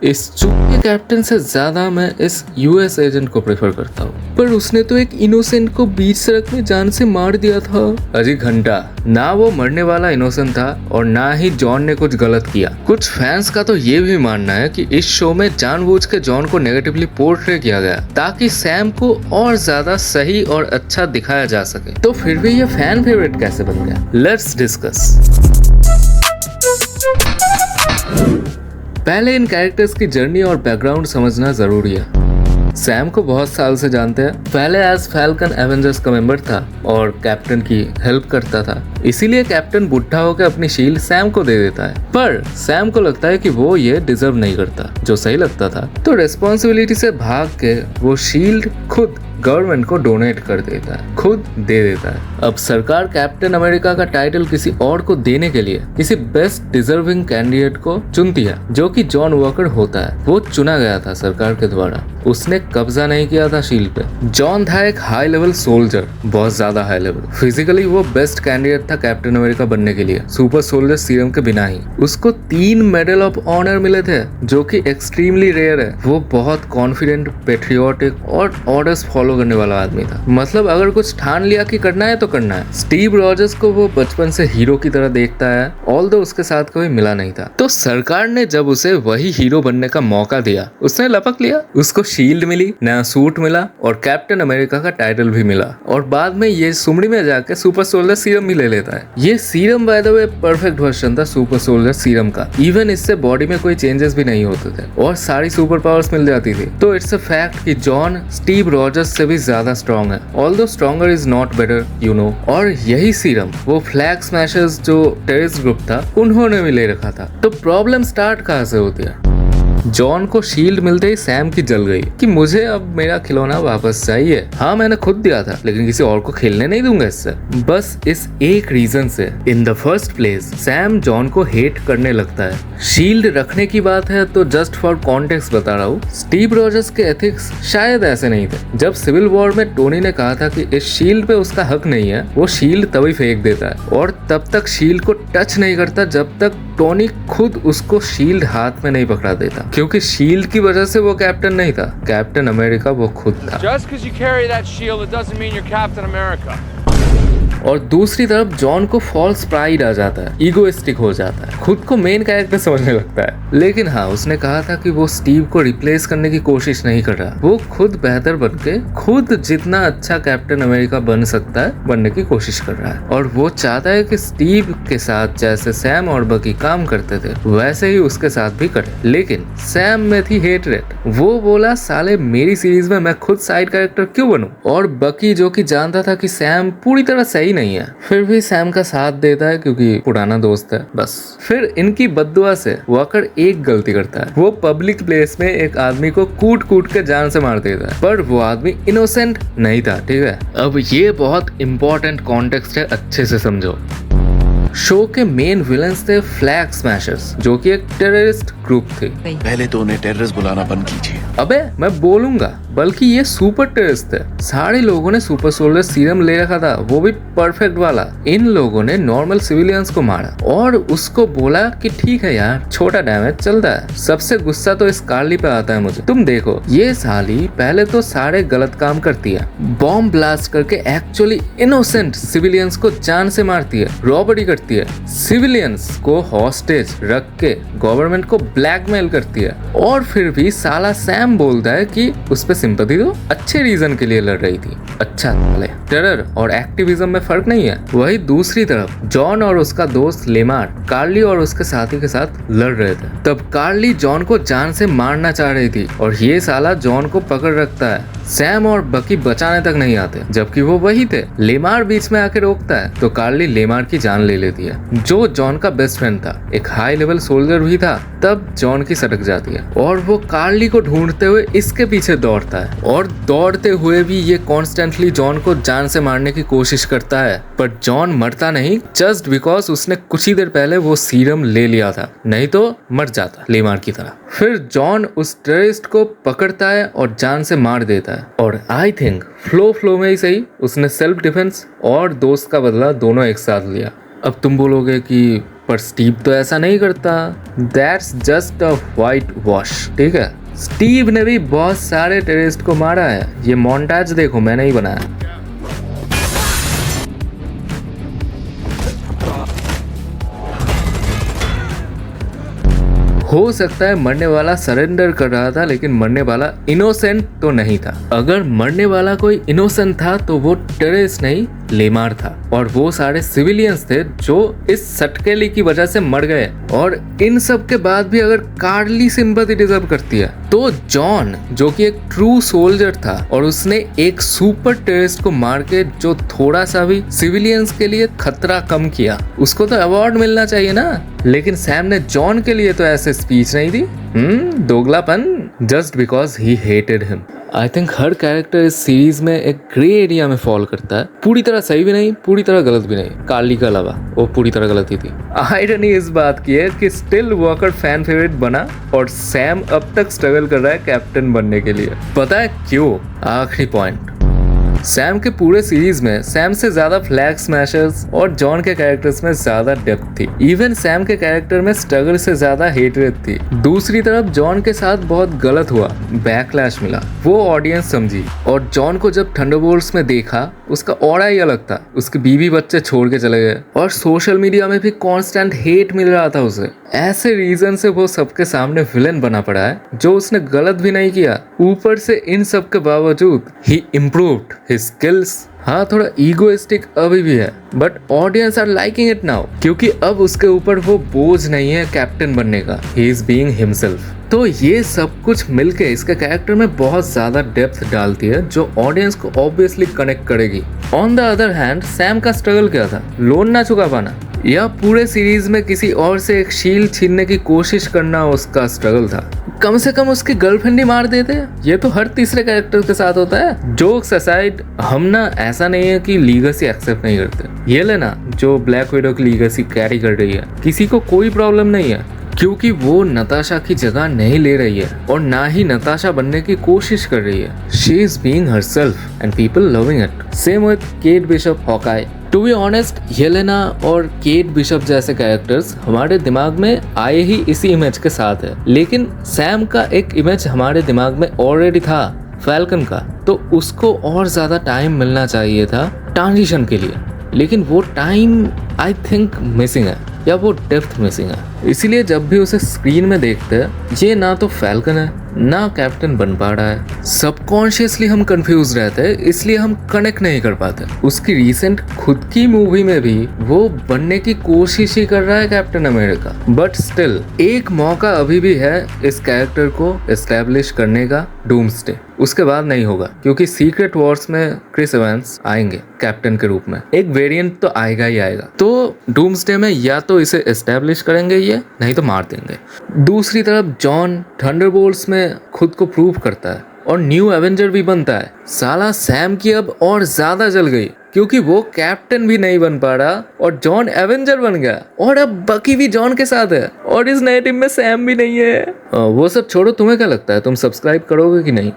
इस चूक के कैप्टन से ज्यादा मैं इस यूएस एजेंट को प्रेफर करता हूँ। पर उसने तो एक इनोसेंट को बीच सड़क में जान से मार दिया था। अजी घंटा, ना वो मरने वाला इनोसेंट था और ना ही जॉन ने कुछ गलत किया। कुछ फैंस का तो ये भी मानना है कि इस शो में जानबूझ के जॉन को नेगेटिवली पोर्ट्रे किया गया ताकि सैम को और ज्यादा सही और अच्छा दिखाया जा सके। तो फिर भी ये फैन फेवरेट कैसे बन गया? Let's discuss. पहले इन कैरेक्टर्स की जर्नी और बैकग्राउंड समझना जरूरी है। सैम को बहुत साल से जानते हैं। पहले एज फैल्कन एवेंजर्स का मेंबर था और कैप्टन की हेल्प करता था, इसीलिए कैप्टन बुढ़ा होकर अपनी शील्ड सैम को दे देता है। पर सैम को लगता है कि वो ये डिजर्व नहीं करता, जो सही लगता था, तो रेस्पॉन्सिबिलिटी से भाग के वो शील्ड खुद गवर्नमेंट को डोनेट कर देता है, खुद दे देता है। अब सरकार कैप्टन अमेरिका का टाइटल किसी और को देने के लिए किसी बेस्ट डिजर्विंग कैंडिडेट को चुनती है, जो कि जॉन वॉकर होता है। वो चुना गया था सरकार के द्वारा, उसने कब्जा नहीं किया था शील्ड पे। जॉन था एक हाई लेवल सोल्जर, बहुत ज्यादा हाई लेवल। फिजिकली वो बेस्ट कैंडिडेट था कैप्टन अमेरिका बनने के लिए, सुपर सोल्जर सीरम के बिना ही। उसको 3 मेडल ऑफ ऑनर मिले थे, जो कि एक्सट्रीमली रेयर है। वो बहुत कॉन्फिडेंट, पेट्रियोटिक और ऑर्डर्स फॉलो करने वाला आदमी था। मतलब अगर कुछ ठान लिया कि करना है तो करना है। स्टीव रॉजर्स को वो बचपन से हीरो की तरह देखता है, ऑल्दो उसके साथ कभी मिला नहीं था। तो सरकार ने जब उसे वही हीरो बनने का मौका दिया, उसने लपक लिया। उसको शील्ड मिली, नया सूट मिला और कैप्टन अमेरिका का टाइटल भी मिला। और बाद में ये सुमड़ी में जाके सुपर सोल्जर सीरम भी ले लेता है। ये serum by the way perfect version था सुपर सोल्जर सीरम का। इवन इससे बॉडी में कोई चेंजेस भी नहीं होते थे और सारी सुपर पावर्स मिल जाती थी। तो इट्स अ फैक्ट कि जॉन स्टीव रॉजर्स से भी ज्यादा स्ट्रॉन्ग है, although stronger is not better, you know. और यही सीरम वो फ्लैग स्मैशर्स जो टेररिस्ट ग्रुप था, उन्होंने भी ले रखा था। तो प्रॉब्लम स्टार्ट कहाँ से होती है? जॉन को शील्ड मिलते ही सैम की जल गई कि मुझे अब मेरा खिलौना वापस चाहिए। हाँ, मैंने खुद दिया था, लेकिन किसी और को खेलने नहीं दूंगा इससे। बस इस एक रीजन से। In the first place Sam John को हेट करने लगता है। शील्ड रखने की बात है तो जस्ट फॉर कॉन्टेक्स्ट बता रहा हूँ, स्टीव रॉजर्स के एथिक्स शायद ऐसे नहीं थे। जब सिविल वॉर में टोनी ने कहा था कि इस शील्ड पे उसका हक नहीं है, वो शील्ड तभी फेंक देता है और तब तक शील्ड को टच नहीं करता जब तक टोनी खुद उसको शील्ड हाथ में नहीं पकड़ा देता, क्योंकि शील्ड की वजह से वो कैप्टन नहीं था, कैप्टन अमेरिका वो खुद था। Just 'cause you carry that shield, it doesn't mean you're Captain America. और दूसरी तरफ जॉन को फॉल्स प्राइड आ जाता है, ईगोइस्टिक हो जाता है, खुद को मेन कैरेक्टर समझने लगता है। लेकिन हाँ, उसने कहा था कि वो स्टीव को रिप्लेस करने की कोशिश नहीं कर रहा, वो खुद बेहतर बनके खुद जितना अच्छा कैप्टन अमेरिका बन सकता है बनने की कोशिश कर रहा है। और वो चाहता है कि स्टीव के साथ जैसे सैम और बकी काम करते थे वैसे ही उसके साथ भी करे। लेकिन सैम में थी हेटरेट। वो बोला, साले मेरी सीरीज में मैं खुद साइड कैरेक्टर क्यों बनूं? और बकी जो कि जानता था कि सैम पूरी तरह सही नहीं है, फिर भी सैम का साथ देता है क्योंकि पुराना दोस्त है बस। फिर इनकी बद्दुआ से वॉकर एक गलती करता है, वो पब्लिक प्लेस में एक आदमी को कूट कूट के जान से मार देता है। पर वो आदमी इनोसेंट नहीं था, ठीक है। अब ये बहुत इंपॉर्टेंट कॉन्टेक्स्ट है, अच्छे से समझो। शो के मेन विलन्स थे फ्लैग स्मैशर्स, जो कि एक टेररिस्ट ग्रुप थे। पहले तो उन्हें टेररिस्ट बुलाना बंद कीजिए। अबे मैं बोलूंगा, बल्कि ये सुपर टेररिस्ट थे। सारे लोगों ने सुपर सोल्जर सीरम ले रखा था, वो भी परफेक्ट वाला। इन लोगों ने नॉर्मल सिविलियंस को मारा और उसको बोला कि ठीक है यार, छोटा डैमेज चलता है। सबसे गुस्सा तो इस कार्ली पे आता है मुझे। तुम देखो, ये साली पहले तो सारे गलत काम करती है, बॉम्ब ब्लास्ट करके एक्चुअली इनोसेंट सिविलियंस को जान से मारती है, रॉबरी करती है, सिविलियंस को हॉस्टेज रख के गवर्नमेंट को ब्लैकमेल करती है। और फिर भी साला सैम बोलता है कि उस पे सिंपैथी दो, अच्छे रीजन के लिए लड़ रही थी। अच्छा, टेरर और एक्टिविज्म में फर्क नहीं है। वही दूसरी तरफ जॉन और उसका दोस्त लेमार कार्ली और उसके साथी के साथ लड़ रहे थे। तब कार्ली जॉन को जान से मारना चाह रही थी और ये साला जॉन को पकड़ रखता है। सैम और बकी बचाने तक नहीं आते, जबकि वो वही थे। लेमार बीच में आके रोकता है तो कार्ली लेमार की जान ले लेती है, जो जॉन का बेस्ट फ्रेंड था, एक हाई लेवल सोल्जर भी था। तब जॉन की सटक जाती है और वो कार्ली को ढूंढते हुए इसके पीछे दौड़ता है और दौड़ते हुए भी ये कॉन्स्टेंटली जॉन को जान से मारने की कोशिश करता है। पर जॉन मरता नहीं, जस्ट बिकॉज उसने कुछ ही देर पहले वो सीरम ले लिया था, नहीं तो मर जाता लेमार की तरह। फिर जॉन उस टेररिस्ट को पकड़ता है और जान से मार देता है। और आई थिंक फ्लो में ही सही, उसने सेल्फ डिफेंस और दोस्त का बदला दोनों एक साथ लिया। अब तुम बोलोगे कि पर स्टीव तो ऐसा नहीं करता। That's just a white wash, ठीक है। स्टीव ने भी बहुत सारे टेररिस्ट को मारा है, ये मोन्टाज देखो, मैंने ही बनाया। हो सकता है मरने वाला सरेंडर कर रहा था, लेकिन मरने वाला इनोसेंट तो नहीं था। अगर मरने वाला कोई इनोसेंट था तो वो टेररिस्ट नहीं, लेमार था। और वो सारे सिविलियंस थे जो इस सटकेली की वजह से मर गए। और इन सब के बाद भी अगर कार्ली सिंपैथी डिजर्व करती है तो जॉन, जो कि एक ट्रू सोल्जर था और उसने एक सुपर टेररिस्ट को मार के जो थोड़ा सा भी सिविलियंस के लिए खतरा कम किया, उसको तो अवार्ड मिलना चाहिए ना। लेकिन सैम ने जॉन के लिए तो ऐसे स्पीच नहीं दी। दोगलापन, just because he hated him. I think हर कैरेक्टर इस सीरीज में एक ग्रे एरिया में फॉल करता है, पूरी तरह सही भी नहीं, पूरी तरह गलत भी नहीं। कार्ली के अलावा वो पूरी तरह गलत ही थी। आयरनी इस बात की है कि स्टिल वॉकर फैन फेवरेट बना और सैम अब तक स्ट्रगल कर रहा है कैप्टन बनने के लिए। पता है क्यों? आखिरी पॉइंट, सैम के पूरे सीरीज में सैम से ज्यादा फ्लैग स्मैशर्स और जॉन के कैरेक्टर्स में ज्यादा डेप्थ थी। इवन सैम के कैरेक्टर में स्ट्रगल से ज्यादा हेटरेट थी। दूसरी तरफ जॉन के साथ बहुत गलत हुआ, बैकलैश मिला, वो ऑडियंस समझी। और जॉन को जब थंडरबोल्ट्स में देखा, उसका ऑरा ही अलग था। उसके बीवी बच्चे छोड़ के चले गए और सोशल मीडिया में भी कांस्टेंट हेट मिल रहा था उसे। ऐसे रीजन से वो सबके सामने विलेन बना पड़ा है, जो उसने गलत भी नहीं किया। ऊपर से इन सब के बावजूद ही इम्प्रूव्ड हिज स्किल्स। हाँ, थोड़ा ईगोइस्टिक अभी भी है, but audience are liking it now, क्योंकि अब उसके ऊपर वो बोझ नहीं है कैप्टन बनने का। He is being himself. तो ये सब कुछ मिलके इसके कैरेक्टर में बहुत ज्यादा डेप्थ डालती है, जो ऑडियंस को ऑब्वियसली कनेक्ट करेगी। On the other hand, Sam का स्ट्रगल क्या था? लोन ना चुका पाना, या पूरे सीरीज में किसी और से एक शील्ड छीनने की कोशिश करना उसका स्ट्रगल था। कम से कम उसकी गर्लफ्रेंड ही मार देते। ये तो हर तीसरे कैरेक्टर के साथ होता है। जोक्स असाइड, हम ना ऐसा नहीं है कि लीगेसी एक्सेप्ट नहीं करते। ये लेना जो ब्लैक विडो की लीगेसी कैरी कर रही है, किसी को कोई प्रॉब्लम नहीं है, क्योंकि वो नताशा की जगह नहीं ले रही है और ना ही नताशा बनने की कोशिश कर रही है। She is being herself and people loving it. Same with Kate Bishop, Hawkeye. To be honest, Yelena और केट बिशप जैसे कैरेक्टर्स हमारे दिमाग में आए ही इसी इमेज के साथ है, लेकिन सैम का एक इमेज हमारे दिमाग में ऑलरेडी था, फैल्कन का। तो उसको और ज्यादा टाइम मिलना चाहिए था ट्रांजिशन के लिए, लेकिन वो टाइम आई थिंक मिसिंग है, या वो डेप्थ मिसिंग है। इसीलिए जब भी उसे स्क्रीन में देखते हैं, ये ना तो फैल्कन है ना कैप्टन बन पा रहा है। सबकॉन्शियसली हम कंफ्यूज रहते हैं, इसलिए हम कनेक्ट नहीं कर पाते। उसकी रीसेंट खुद की मूवी में भी वो बनने की कोशिश ही कर रहा है कैप्टन अमेरिका। बट स्टिल एक मौका अभी भी है इस कैरेक्टर को एस्टैब्लिश करने का, डूम्सडे। उसके बाद नहीं होगा, क्योंकि सीक्रेट वॉर्स में क्रिस एवेंस आएंगे कैप्टन के रूप में। एक वेरिएंट तो आएगा ही आएगा। तो डूम्सडे में या तो इसे एस्टैब्लिश करेंगे ये, नहीं तो मार देंगे। दूसरी तरफ जॉन थंडरबोल्ट्स में खुद को प्रूव करता है और न्यू एवेंजर भी बनता है। साला सैम की अब और ज्यादा जल गई, क्योंकि वो कैप्टन भी नहीं बन पा रहा और जॉन एवेंजर बन गया। और अब बकी भी जॉन के साथ है और इस नए टीम में सैम भी नहीं है। वो सब छोड़ो, तुम्हें क्या लगता है? तुम सब्सक्राइब करोगे कि नहीं?